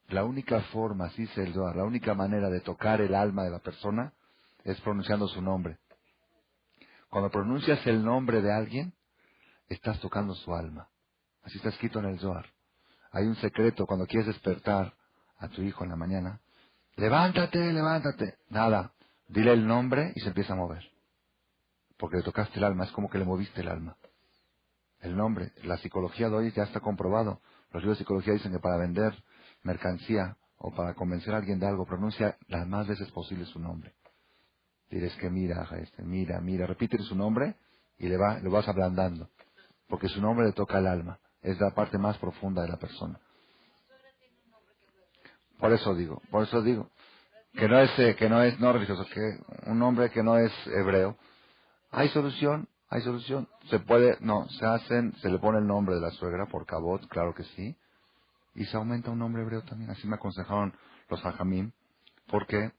la única forma, así dice el Zohar, la única manera de tocar el alma de la persona es pronunciando su nombre. Cuando pronuncias el nombre de alguien, estás tocando su alma. Así está escrito en el Zohar. Hay un secreto cuando quieres despertar a tu hijo en la mañana. Levántate. Nada. Dile el nombre y se empieza a mover. Porque le tocaste el alma, es como que le moviste el alma. El nombre, la psicología de hoy ya está comprobado. Los libros de psicología dicen que para vender mercancía o para convencer a alguien de algo, pronuncia las más veces posible su nombre. Diles que mira, repítele su nombre y lo vas ablandando. Porque su nombre le toca el alma. Es la parte más profunda de la persona. Por eso digo, no religioso, que un nombre que no es hebreo. Hay solución. Se le pone el nombre de la suegra por cabot, claro que sí. Y se aumenta un nombre hebreo también. Así me aconsejaron los hajamim. ¿Por qué?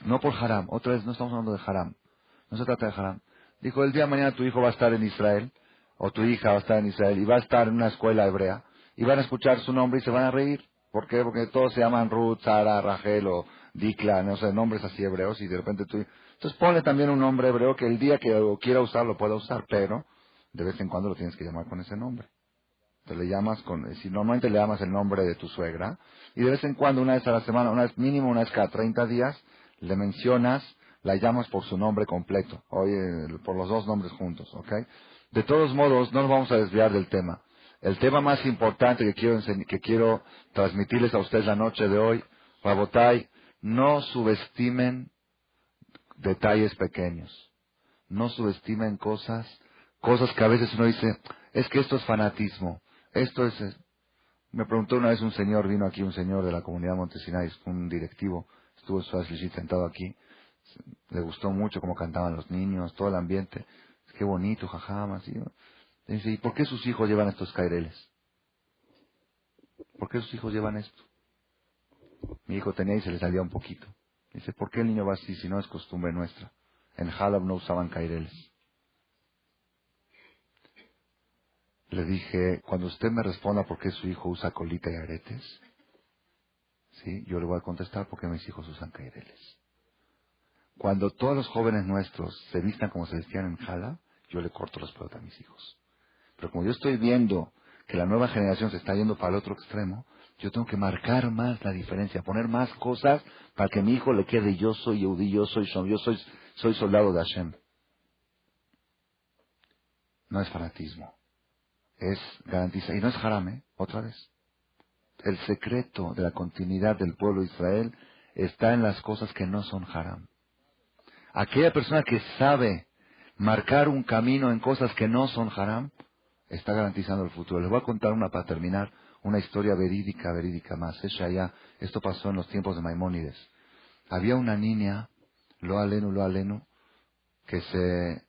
No por haram. Otra vez, no estamos hablando de haram. No se trata de haram. Dijo, el día de mañana tu hijo va a estar en Israel, o tu hija va a estar en Israel, y va a estar en una escuela hebrea, y van a escuchar su nombre y se van a reír. ¿Por qué? Porque todos se llaman Ruth, Sara, Rachel o Dikla, no sé, nombres así hebreos, y de repente tú... Entonces ponle también un nombre hebreo que el día que lo quiera usar lo pueda usar, pero de vez en cuando lo tienes que llamar con ese nombre. Te le llamas si normalmente le llamas el nombre de tu suegra, y de vez en cuando, una vez a la semana, mínimo una vez cada 30 días, le mencionas, la llamas por su nombre completo, oye, por los dos nombres juntos, ¿ok? De todos modos, no nos vamos a desviar del tema. El tema más importante que quiero transmitirles a ustedes la noche de hoy, Rabotai, no subestimen detalles pequeños. No subestimen cosas que a veces uno dice, es que esto es fanatismo, esto es... Me preguntó una vez un señor, vino aquí un señor de la comunidad Montesinay, un directivo, estuvo en su sentado aquí, le gustó mucho cómo cantaban los niños, todo el ambiente, qué bonito, jajam, así. Dice, ¿y por qué sus hijos llevan estos caireles? ¿Por qué sus hijos llevan esto? Mi hijo tenía y se le salía un poquito. Dice, ¿por qué el niño va así si no es costumbre nuestra? En Halab no usaban caireles. Le dije, cuando usted me responda por qué su hijo usa colita y aretes, ¿sí? Yo le voy a contestar por qué mis hijos usan caireles. Cuando todos los jóvenes nuestros se vistan como se vestían en Halab, yo le corto las pelotas a mis hijos. Pero como yo estoy viendo que la nueva generación se está yendo para el otro extremo, yo tengo que marcar más la diferencia, poner más cosas para que a mi hijo le quede yo soy Yehudí, yo soy soldado de Hashem. No es fanatismo, es garantizar, y no es haram, otra vez. El secreto de la continuidad del pueblo de Israel está en las cosas que no son haram. Aquella persona que sabe marcar un camino en cosas que no son haram, está garantizando el futuro. Les voy a contar para terminar, una historia verídica más. Esto pasó en los tiempos de Maimónides. Había una niña, lo alenu, que se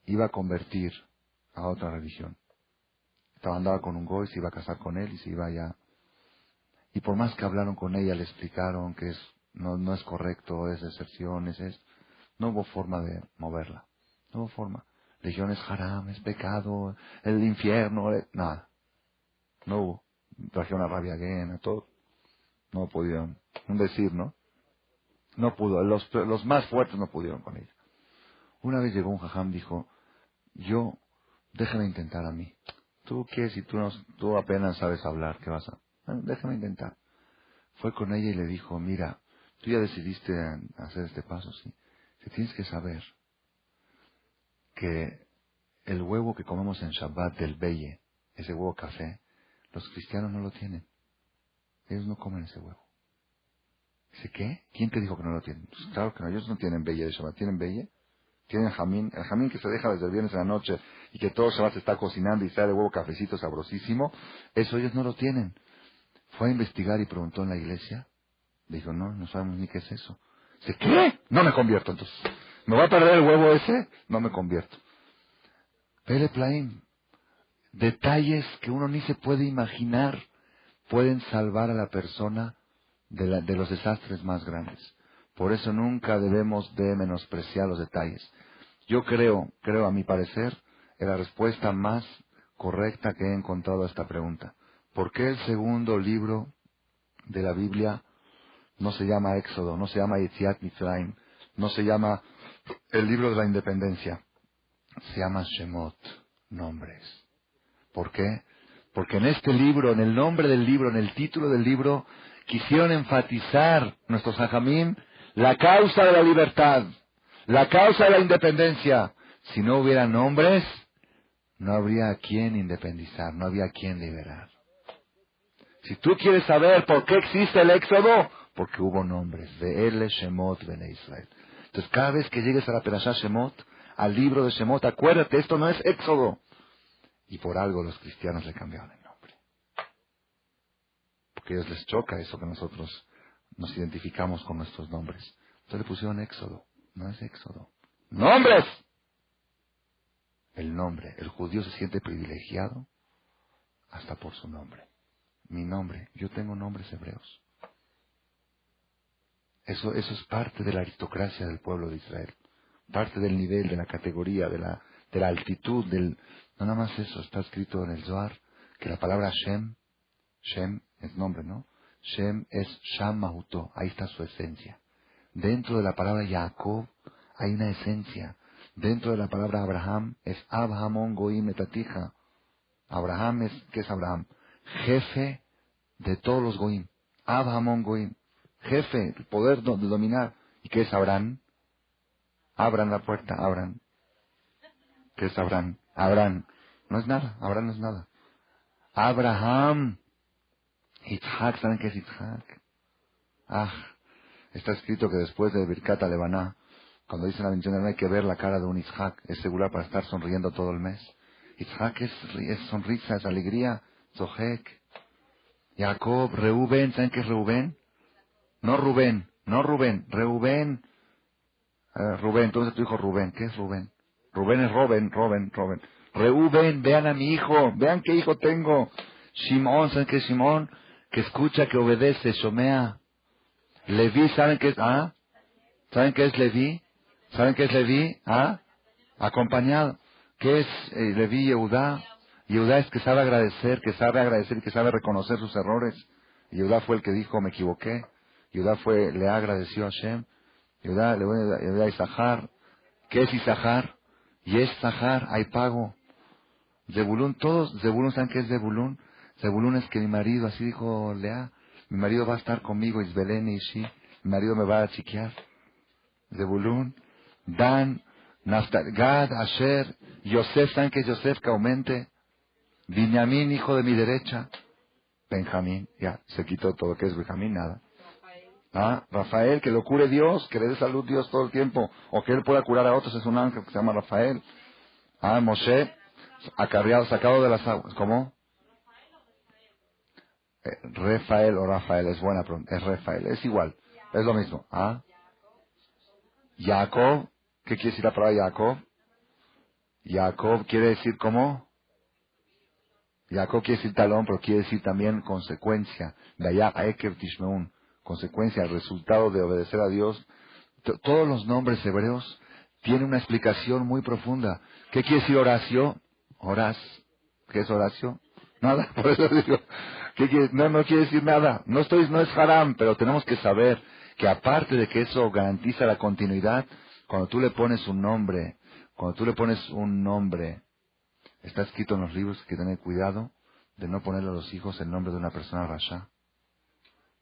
iba a convertir a otra religión. Andaba con un goy, se iba a casar con él y se iba allá. Y por más que hablaron con ella, le explicaron que no es correcto, es deserción, es esto. No hubo forma de moverla. No hubo forma. Le dijeron, es haram, es pecado, el infierno, nada. No hubo. Trajeron a Rabia Guena, todo. No pudieron. Un decir, ¿no? No pudo. Los más fuertes no pudieron con ella. Una vez llegó un jajam, dijo, déjame intentar a mí. ¿Tú qué? Si tú apenas sabes hablar, ¿qué vas a...? Bueno, déjame intentar. Fue con ella y le dijo, mira, tú ya decidiste hacer este paso, ¿sí? Si tienes que saber que el huevo que comemos en Shabbat del Beye, ese huevo café, los cristianos no lo tienen. Ellos no comen ese huevo. Dice, ¿qué? ¿Quién te dijo que no lo tienen? Pues claro que no, ellos no tienen Beye de Shabbat. ¿Tienen Beye? Tienen jamín. El jamín que se deja desde el viernes en la noche y que todo Shabbat se está cocinando y sale de huevo cafecito sabrosísimo, eso ellos no lo tienen. Fue a investigar y preguntó en la iglesia. Dijo, no sabemos ni qué es eso. Dice, ¿qué? No me convierto entonces. ¿Me va a perder el huevo ese? No me convierto. Pele Plaim. Detalles que uno ni se puede imaginar pueden salvar a la persona de los desastres más grandes. Por eso nunca debemos de menospreciar los detalles. Yo creo a mi parecer, es la respuesta más correcta que he encontrado a esta pregunta. ¿Por qué el segundo libro de la Biblia no se llama Éxodo, no se llama Yetziat Mitzrayim, no se llama el libro de la independencia? Se llama Shemot, nombres. ¿Por qué? Porque en este libro, en el nombre del libro, en el título del libro, quisieron enfatizar nuestros hajamim la causa de la libertad, la causa de la independencia. Si no hubiera nombres, no habría a quien independizar, no había a quien liberar. Si tú quieres saber por qué existe el Éxodo, porque hubo nombres, de Ele Shemot Bene Israel. Entonces cada vez que llegues a la Perashá Shemot, al libro de Shemot, acuérdate, esto no es Éxodo. Y por algo los cristianos le cambiaron el nombre. Porque a ellos les choca eso que nosotros nos identificamos con nuestros nombres. Entonces le pusieron Éxodo. No es Éxodo. ¡Nombres! El nombre. El judío se siente privilegiado hasta por su nombre. Mi nombre. Yo tengo nombres hebreos. Eso es parte de la aristocracia del pueblo de Israel. Parte del nivel, de la categoría, de la altitud, no nada más eso. Está escrito en el Zohar que la palabra Shem es nombre, ¿no? Shem es Sham Mahuto. Ahí está su esencia. Dentro de la palabra Jacob hay una esencia. Dentro de la palabra Abraham es Abrahamon Goim Etatija. Abraham ¿qué es Abraham? Jefe de todos los Goim. Abrahamon Goim. Jefe, el poder de dominar. ¿Y qué es Abraham? Abran la puerta, abran. ¿Qué es Abraham? Abraham. No es nada, Abraham no es nada. Abraham. Yitzhak, ¿saben qué es Yitzhak? Está escrito que después de Birkat Levaná, cuando dicen la bendición no hay que ver la cara de un Yitzhak, es segura para estar sonriendo todo el mes. Yitzhak es sonrisa, es alegría, Zohek. Jacob, Reubén, ¿saben qué es Reubén? No Rubén, Reubén. Rubén, entonces tu hijo Rubén, ¿qué es Rubén? Rubén es Robin. Reubén, vean a mi hijo, vean qué hijo tengo. Shimón, ¿saben qué es Shimón? Que escucha, que obedece, Shomea. Leví, ¿saben qué es? ¿Saben qué es Leví? ¿Saben qué es Leví? Acompañado. ¿Qué es Leví Yehudá? Yehudá es que sabe agradecer y que sabe reconocer sus errores. Yehudá fue el que dijo, me equivoqué. Yehudá le agradeció a Hashem. Yehudá Isahar. ¿Qué es Isahar? Y es Sahar, hay pago. Zebulún, Zebulún, ¿saben qué es Zebulún? Zebulún es que mi marido, así dijo Lea, mi marido va a estar conmigo, Isbelén y Ishi, mi marido me va a chiquear. Zebulún, Dan, Gad, Asher, Yosef, ¿saben qué es Yosef? Que aumente. Binyamin, hijo de mi derecha. Benjamín, ya, se quitó todo. ¿Qué es Benjamín? Nada. Rafael, que lo cure Dios, que le dé salud Dios todo el tiempo, o que él pueda curar a otros, es un ángel que se llama Rafael. Moshe, acarreado, sacado de las aguas. ¿Cómo? Rafael o Rafael, es buena pregunta. Es Rafael, es igual, es lo mismo. Jacob, ¿qué quiere decir la palabra Jacob? Jacob quiere decir ¿cómo? Jacob quiere decir talón, pero quiere decir también consecuencia. Consecuencia, el resultado de obedecer a Dios. Todos los nombres hebreos tienen una explicación muy profunda. ¿Qué quiere decir Horacio? Horaz. ¿Qué es Horacio? Nada, por eso digo. No quiere decir nada. No es haram, pero tenemos que saber que aparte de que eso garantiza la continuidad, cuando tú le pones un nombre, está escrito en los libros que hay que tener cuidado de no ponerle a los hijos el nombre de una persona rasha,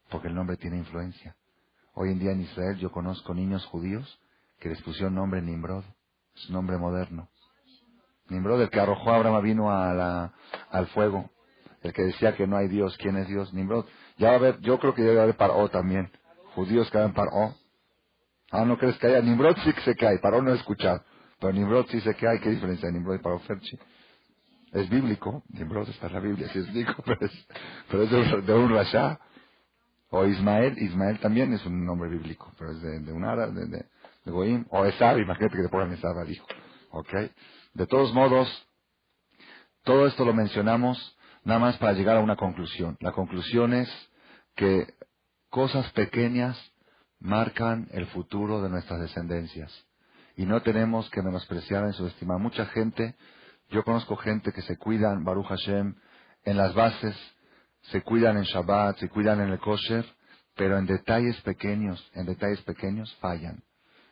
porque el nombre tiene influencia. Hoy en día en Israel yo conozco niños judíos que les pusieron nombre Nimrod, es un nombre moderno. Nimrod, el que arrojó a Abraham vino al fuego, el que decía que no hay Dios. ¿Quién es Dios? Nimrod. Ya va a haber, yo creo que debe haber Paró también, judíos que hagan Paró. ¿No crees que haya? Nimrod sí que se cae, Paró no he escuchado, pero Nimrod sí se cae. ¿Qué diferencia de Nimrod y Paró, Ferchi? Es bíblico, Nimrod está en la Biblia, sí es bíblico, pero es de un rasha. O Ismael también es un nombre bíblico, pero es de un árabe, de Goim. O Esab, imagínate que te pongan Esab al hijo. ¿Ok? De todos modos, todo esto lo mencionamos nada más para llegar a una conclusión. La conclusión es que cosas pequeñas marcan el futuro de nuestras descendencias. Y no tenemos que menospreciar ni subestimar. Mucha gente, yo conozco gente que se cuidan, Baruch Hashem, en las bases, se cuidan en Shabbat, se cuidan en el kosher, pero en detalles pequeños fallan.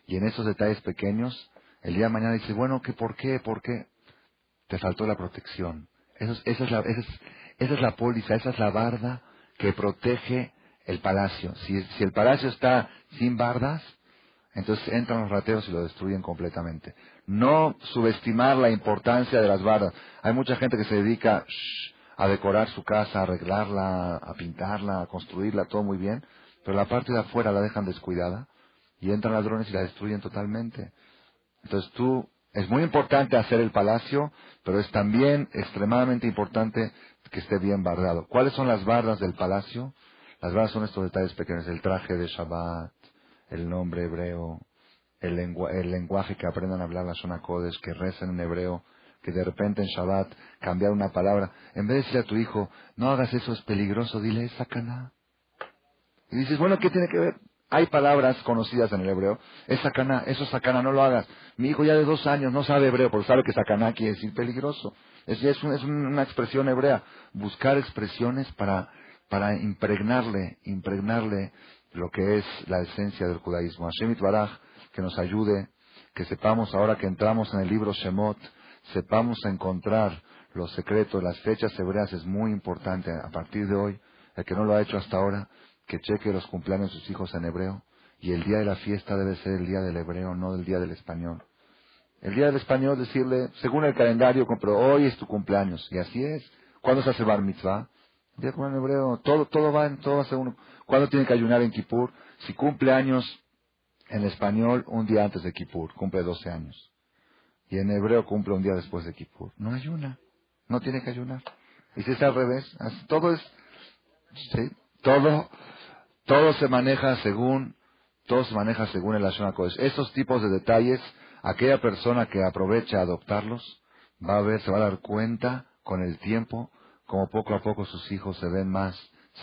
Y en esos detalles pequeños, el día de mañana dice, bueno, ¿por qué? Te faltó la protección. Esa es la póliza, esa es la barda que protege el palacio. Si el palacio está sin bardas, entonces entran los rateros y lo destruyen completamente. No subestimar la importancia de las bardas. Hay mucha gente que se dedica a decorar su casa, a arreglarla, a pintarla, a construirla, todo muy bien, pero la parte de afuera la dejan descuidada y entran ladrones y la destruyen totalmente. Entonces es muy importante hacer el palacio, pero es también extremadamente importante que esté bien bardado. ¿Cuáles son las bardas del palacio? Las bardas son estos detalles pequeños, el traje de Shabbat, el nombre hebreo, el lenguaje que aprendan a hablar la Shona Kodesh, que recen en hebreo, que de repente en Shabbat cambiar una palabra. En vez de decirle a tu hijo, no hagas eso, es peligroso, dile, es sakaná. Y dices, bueno, ¿qué tiene que ver? Hay palabras conocidas en el hebreo. Es sakaná, eso es sakaná, no lo hagas. Mi hijo ya de 2 años no sabe hebreo, pero sabe que sakaná quiere decir peligroso. Es una expresión hebrea. Buscar expresiones para impregnarle lo que es la esencia del judaísmo. Hashem Itbaraj, que nos ayude, que sepamos ahora que entramos en el libro Shemot, sepamos encontrar los secretos, las fechas hebreas es muy importante. A partir de hoy, el que no lo ha hecho hasta ahora, que cheque los cumpleaños de sus hijos en hebreo, y el día de la fiesta debe ser el día del hebreo, no del día del español. El día del español decirle, según el calendario, pero hoy es tu cumpleaños, y así es. ¿Cuándo se hace bar mitzvah? El día en hebreo, todo va a ser uno. ¿Cuándo tiene que ayunar en Kippur? Si cumple años en español, un día antes de Kippur, cumple 12 años. Y en hebreo cumple un día después de Kippur. No ayuna, no tiene que ayunar. Y si es al revés, todo es ¿Sí? Todo se maneja según el Lashon HaKodesh. Esos tipos de detalles, aquella persona que aprovecha a adoptarlos, se va a dar cuenta con el tiempo, como poco a poco sus hijos se ven más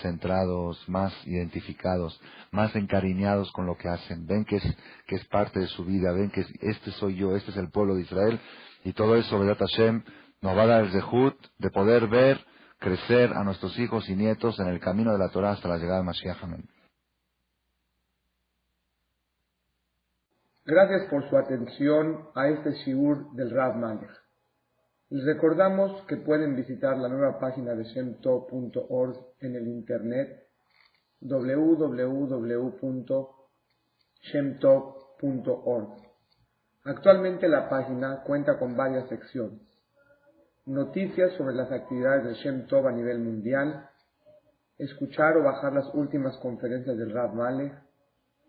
centrados, más identificados, más encariñados con lo que hacen. Ven que es parte de su vida, ven que este soy yo, este es el pueblo de Israel, y todo eso, Bedat Hashem, nos va a dar el zehut de poder ver crecer a nuestros hijos y nietos en el camino de la Torah hasta la llegada de Mashiach. Amén. Gracias por su atención a este shiur del Rav Malech. Les recordamos que pueden visitar la nueva página de shemtov.org en el internet www.shemtov.org. Actualmente la página cuenta con varias secciones: noticias sobre las actividades de Shem Tov a nivel mundial, escuchar o bajar las últimas conferencias del Rav Malech,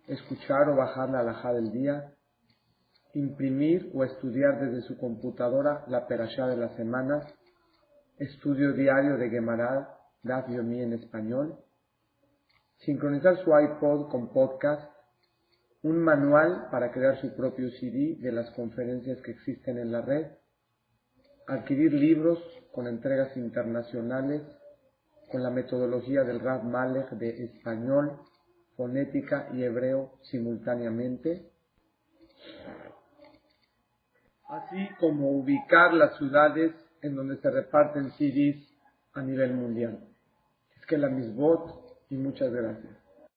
escuchar o bajar la halajá del día, imprimir o estudiar desde su computadora la perashá de la semana, estudio diario de Gemara, Daf Yomi en español, sincronizar su iPod con podcast, un manual para crear su propio CD de las conferencias que existen en la red, adquirir libros con entregas internacionales con la metodología del Rav Malech de español, fonética y hebreo simultáneamente, así como ubicar las ciudades en donde se reparten CDs a nivel mundial. Es que la misbot y muchas gracias.